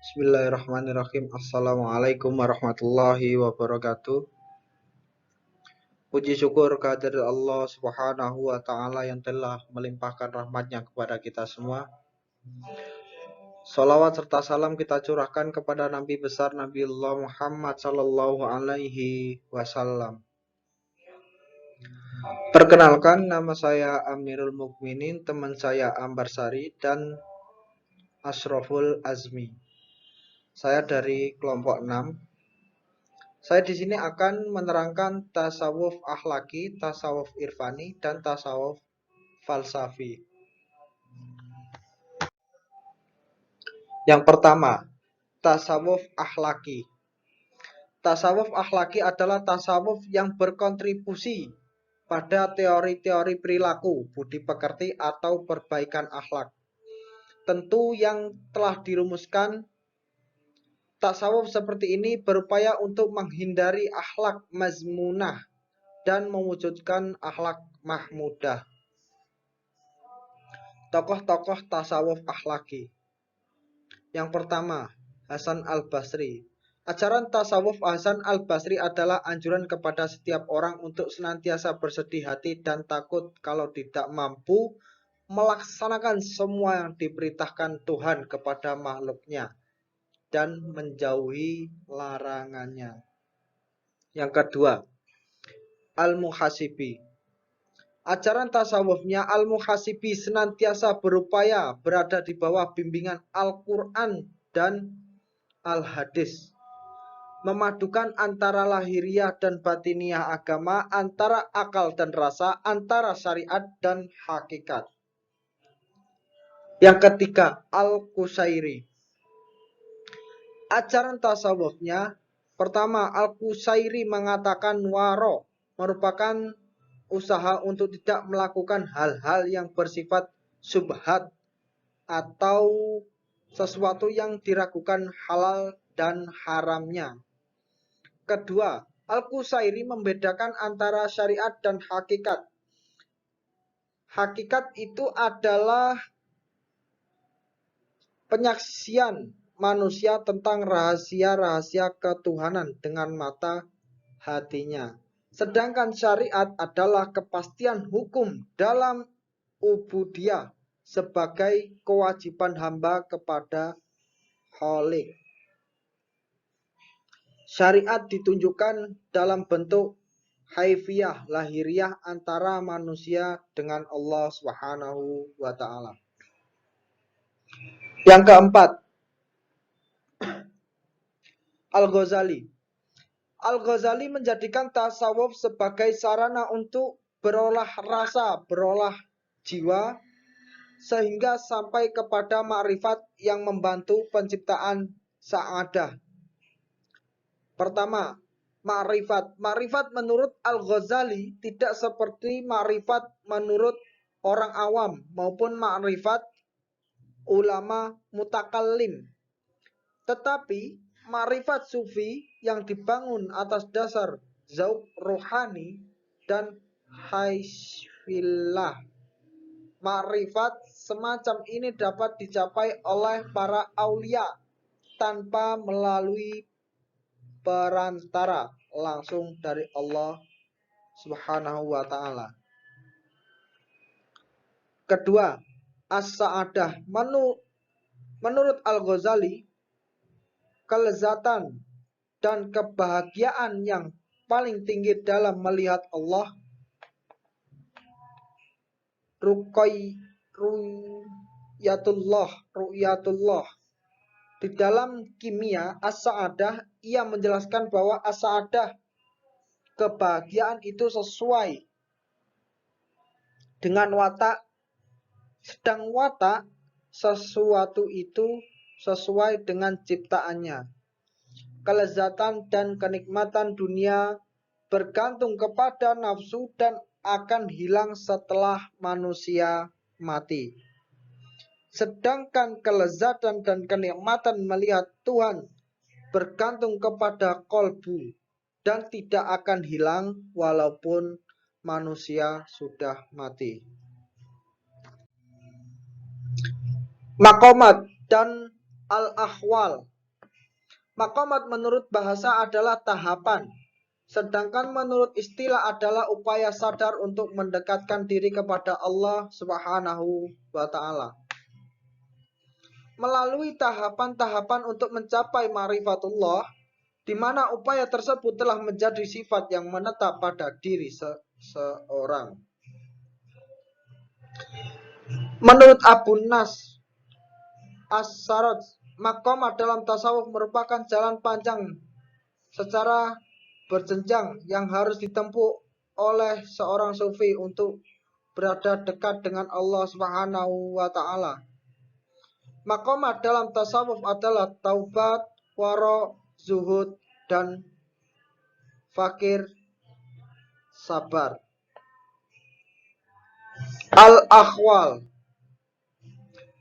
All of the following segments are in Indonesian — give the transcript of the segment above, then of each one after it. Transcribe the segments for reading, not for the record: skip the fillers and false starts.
Bismillahirrahmanirrahim. Assalamualaikum warahmatullahi wabarakatuh. Puji syukur kehadirat Allah Subhanahu wa Ta'ala yang telah melimpahkan rahmatnya kepada kita semua. Salawat serta salam kita curahkan kepada Nabi besar Nabiullah Muhammad Sallallahu Alaihi Wasallam. Perkenalkan, nama saya Amirul Mukminin, teman saya Ambarsari dan Ashraful Azmi. Saya dari kelompok 6. Saya di sini akan menerangkan tasawuf akhlaki, tasawuf irfani, dan tasawuf falsafi. Yang pertama, tasawuf akhlaki. Tasawuf akhlaki adalah tasawuf yang berkontribusi pada teori-teori perilaku, budi pekerti, atau perbaikan akhlak. Tentu yang telah dirumuskan tasawuf seperti ini berupaya untuk menghindari akhlak mazmunah dan mewujudkan akhlak mahmudah. Tokoh-tokoh tasawuf akhlaki. Yang pertama, Hasan al-Basri. Ajaran tasawuf Hasan al-Basri adalah anjuran kepada setiap orang untuk senantiasa bersedih hati dan takut kalau tidak mampu melaksanakan semua yang diperintahkan Tuhan kepada makhluknya dan menjauhi larangannya. Yang kedua, Al-Muhasibi. Ajaran tasawufnya Al-Muhasibi senantiasa berupaya berada di bawah bimbingan Al-Quran dan Al-Hadis, memadukan antara lahiriah dan batiniah agama, antara akal dan rasa, antara syariat dan hakikat. Yang ketiga, Al-Qusairi. Ajaran tasawufnya, pertama, Al-Qusairi mengatakan waro merupakan usaha untuk tidak melakukan hal-hal yang bersifat syubhat atau sesuatu yang diragukan halal dan haramnya. Kedua, Al-Qusairi membedakan antara syariat dan hakikat. Hakikat itu adalah penyaksian manusia tentang rahasia-rahasia ketuhanan dengan mata hatinya. Sedangkan syariat adalah kepastian hukum dalam ubudiyah sebagai kewajiban hamba kepada Khalik. Syariat ditunjukkan dalam bentuk haifiyah, lahiriah antara manusia dengan Allah Subhanahu wa Ta'ala. Yang keempat, Al-Ghazali. Al-Ghazali menjadikan tasawuf sebagai sarana untuk berolah rasa, berolah jiwa, sehingga sampai kepada makrifat yang membantu penciptaan sa'adah. Pertama, makrifat. Makrifat menurut Al-Ghazali tidak seperti makrifat menurut orang awam maupun makrifat ulama mutakallim. Tetapi makrifat sufi yang dibangun atas dasar zauq rohani dan haisfillah. Makrifat semacam ini dapat dicapai oleh para aulia tanpa melalui perantara, langsung dari Allah Subhanahu wa Ta'ala. Kedua, as-sa'adah. Menurut Al-Ghazali, kelezatan dan kebahagiaan yang paling tinggi dalam melihat Allah, ru'yatullah. Di dalam kimia as-sa'adah, ia menjelaskan bahwa as-sa'adah, kebahagiaan itu sesuai dengan watak, sedang watak sesuatu itu sesuai dengan ciptaannya. Kelezatan dan kenikmatan dunia bergantung kepada nafsu dan akan hilang setelah manusia mati. Sedangkan kelezatan dan kenikmatan melihat Tuhan bergantung kepada kolbu dan tidak akan hilang walaupun manusia sudah mati. Maqamat dan al-ahwal. Maqamat menurut bahasa adalah tahapan, sedangkan menurut istilah adalah upaya sadar untuk mendekatkan diri kepada Allah Subhanahu wa Ta'ala. Melalui tahapan-tahapan untuk mencapai ma'rifatullah, di mana upaya tersebut telah menjadi sifat yang menetap pada diri seseorang. Menurut Abu Nas As-Saraj, maqamat dalam tasawuf merupakan jalan panjang secara berjenjang yang harus ditempuh oleh seorang sufi untuk berada dekat dengan Allah Subhanahu wa Ta'ala. Maqamat dalam tasawuf adalah taubat, wara, zuhud, dan fakir, sabar. Al-akhwal.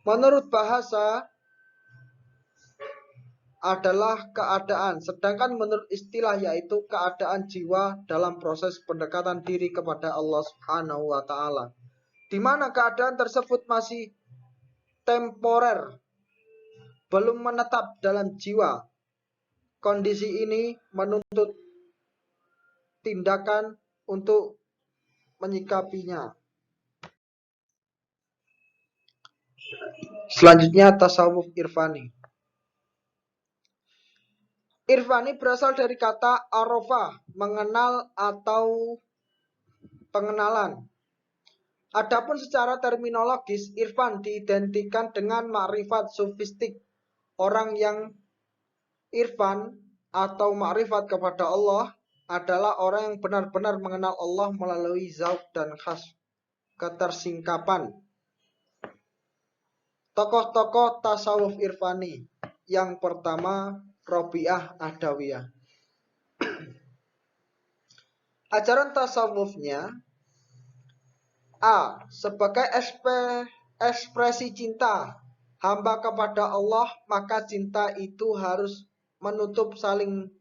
Menurut bahasa adalah keadaan, sedangkan menurut istilah yaitu keadaan jiwa dalam proses pendekatan diri kepada Allah Subhanahu wa Ta'ala, di mana keadaan tersebut masih temporer, belum menetap dalam jiwa. Kondisi ini menuntut tindakan untuk menyikapinya. Selanjutnya tasawuf irfani. Irfani berasal dari kata arofa, mengenal atau pengenalan. Adapun secara terminologis, irfan diidentikan dengan makrifat sufistik. Orang yang irfan atau makrifat kepada Allah adalah orang yang benar-benar mengenal Allah melalui zauq dan khas ketersingkapan. Tokoh-tokoh tasawuf irfani. Yang pertama, Robiah Adawiyah. Ajaran tasawufnya A. Sebagai ekspresi cinta hamba kepada Allah, maka cinta itu harus menutup saling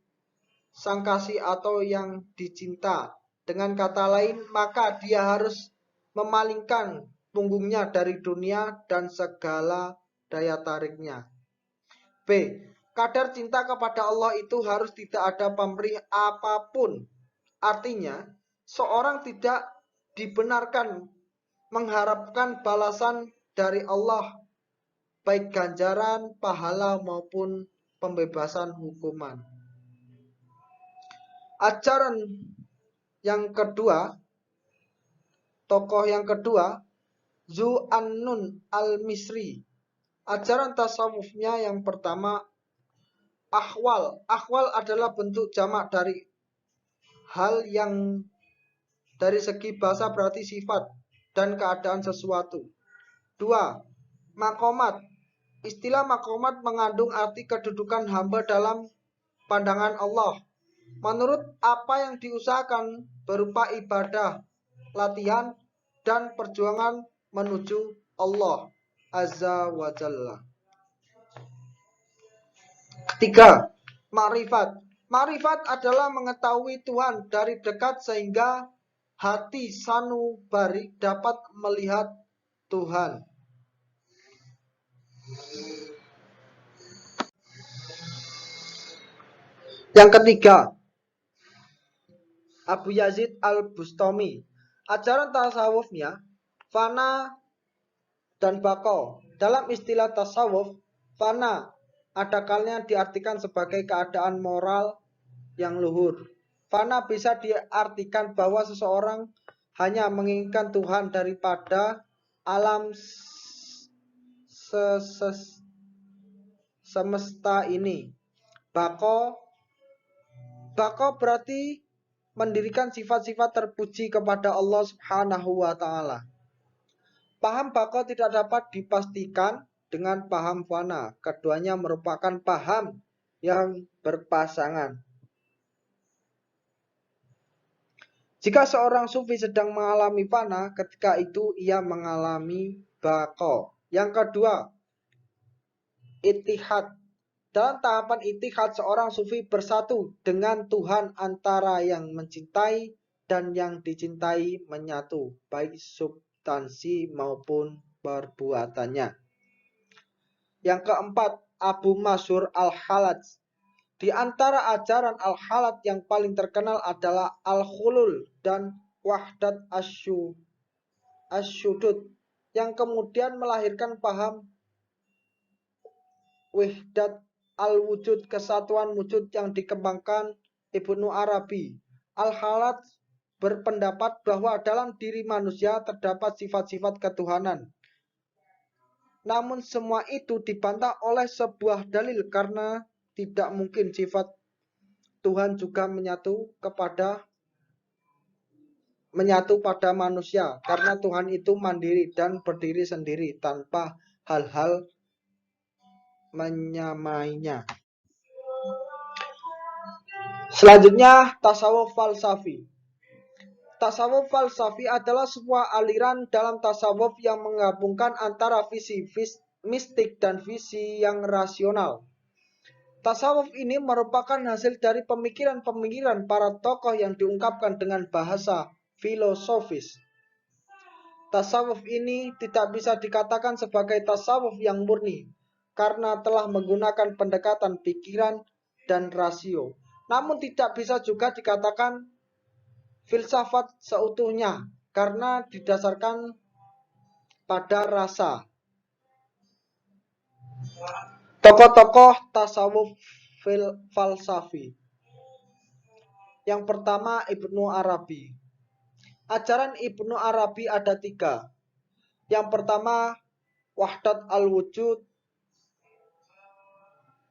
sangkasi atau yang dicinta. Dengan kata lain, maka dia harus memalingkan punggungnya dari dunia dan segala daya tariknya. B. Kadar cinta kepada Allah itu harus tidak ada pamrih apapun. Artinya, seorang tidak dibenarkan mengharapkan balasan dari Allah, baik ganjaran, pahala maupun pembebasan hukuman. Ajaran yang kedua, tokoh yang kedua, Zu'annun al-Misri. Ajaran tasawufnya yang pertama, akhwal. Akhwal adalah bentuk jamak dari hal yang dari segi bahasa berarti sifat dan keadaan sesuatu. 2. Maqamat. Istilah maqamat mengandung arti kedudukan hamba dalam pandangan Allah. Menurut apa yang diusahakan berupa ibadah, latihan, dan perjuangan menuju Allah Azza wa Jalla. 3. Ma'rifat. Ma'rifat adalah mengetahui Tuhan dari dekat sehingga hati sanubari dapat melihat Tuhan. Yang ketiga, Abu Yazid al-Bustami. Ajaran tasawufnya fana dan bako. Dalam istilah tasawuf, fana ada kalanya diartikan sebagai keadaan moral yang luhur. Fana bisa diartikan bahwa seseorang hanya menginginkan Tuhan daripada alam semesta ini. Bako berarti mendirikan sifat-sifat terpuji kepada Allah Subhanahu wa Ta'ala. Paham bako tidak dapat dipastikan dengan paham fana. Keduanya merupakan paham yang berpasangan. Jika seorang sufi sedang mengalami fana, ketika itu ia mengalami bako. Yang kedua, ittihad. Dalam tahapan ittihad, seorang sufi bersatu dengan Tuhan antara yang mencintai dan yang dicintai menyatu, baik substansi maupun perbuatannya. Yang keempat, Abu Masyhur al-Halaj. Di antara ajaran al-halat yang paling terkenal adalah al-khulul dan wahdat asyudud, yang kemudian melahirkan paham wahdat al-wujud, kesatuan wujud yang dikembangkan Ibnu Arabi. Al-halat berpendapat bahwa dalam diri manusia terdapat sifat-sifat ketuhanan. Namun semua itu dibantah oleh sebuah dalil karena tidak mungkin sifat Tuhan juga menyatu pada manusia, karena Tuhan itu mandiri dan berdiri sendiri tanpa hal-hal menyamainya. Selanjutnya, tasawuf falsafi. Tasawuf falsafi adalah sebuah aliran dalam tasawuf yang menggabungkan antara visi mistik dan visi yang rasional. Tasawuf ini merupakan hasil dari pemikiran-pemikiran para tokoh yang diungkapkan dengan bahasa filosofis. Tasawuf ini tidak bisa dikatakan sebagai tasawuf yang murni, karena telah menggunakan pendekatan pikiran dan rasio. Namun tidak bisa juga dikatakan filsafat seutuhnya, karena didasarkan pada rasa. Tokoh-tokoh tasawuf falsafi. Yang pertama, Ibnu Arabi. Ajaran Ibnu Arabi ada 3. Yang pertama, wahdat al-wujud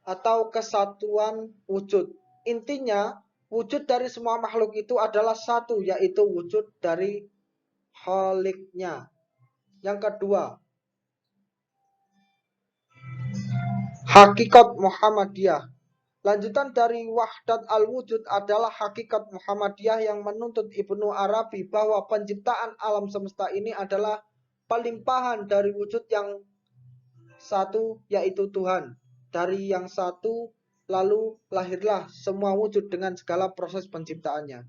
atau kesatuan wujud. Intinya, wujud dari semua makhluk itu adalah satu, yaitu wujud dari Khalik-nya. Yang kedua, hakikat Muhammadiyah. Lanjutan dari wahdat al-wujud adalah hakikat Muhammadiyah yang menuntut Ibnu Arabi bahwa penciptaan alam semesta ini adalah pelimpahan dari wujud yang satu, yaitu Tuhan. Dari yang satu, lalu lahirlah semua wujud dengan segala proses penciptaannya.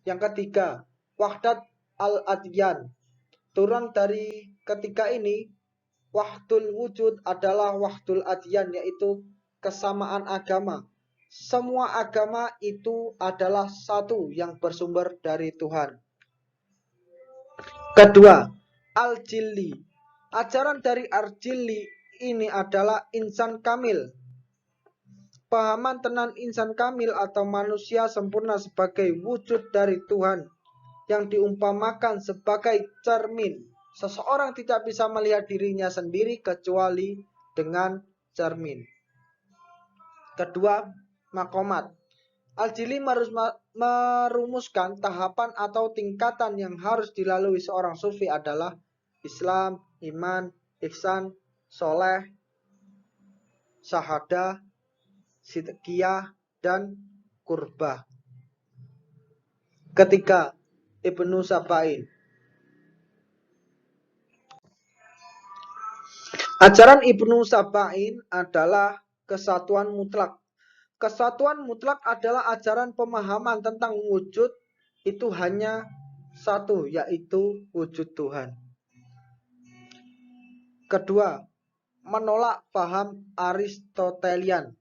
Yang ketiga, wahdat al-adyan. Turun dari ketiga ini, wahdul wujud adalah wahdul adyan, yaitu kesamaan agama. Semua agama itu adalah satu yang bersumber dari Tuhan. Kedua, al-jilli. Ajaran dari al-jilli ini adalah insan kamil. Pahaman tentang insan kamil atau manusia sempurna sebagai wujud dari Tuhan yang diumpamakan sebagai cermin. Seseorang tidak bisa melihat dirinya sendiri kecuali dengan cermin. Kedua, makomat. Al-Jili merumuskan tahapan atau tingkatan yang harus dilalui seorang sufi adalah Islam, iman, ihsan, soleh, syahadah, sidqiyah, dan kurbah. Ketiga, Ibnu Sabain. Ajaran Ibnu Sabain adalah kesatuan mutlak. Kesatuan mutlak adalah ajaran pemahaman tentang wujud itu hanya satu, yaitu wujud Tuhan. Kedua, menolak paham Aristotelian.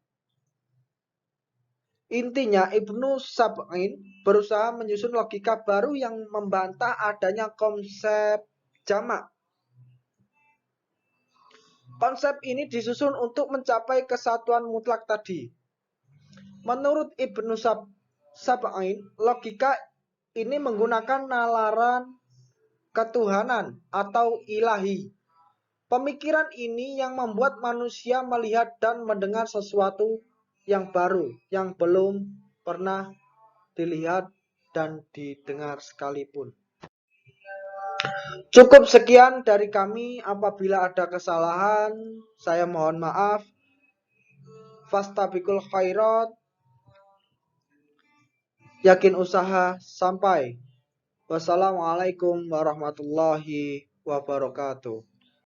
Intinya, Ibnu Sabain berusaha menyusun logika baru yang membantah adanya konsep jamak. Konsep ini disusun untuk mencapai kesatuan mutlak tadi. Menurut Ibnu Sabain, logika ini menggunakan nalaran ketuhanan atau ilahi. Pemikiran ini yang membuat manusia melihat dan mendengar sesuatu yang baru, yang belum pernah dilihat dan didengar sekalipun. Cukup sekian dari kami. Apabila ada kesalahan, saya mohon maaf. Fastabiqul khairat. Yakin usaha sampai. Wassalamualaikum warahmatullahi wabarakatuh.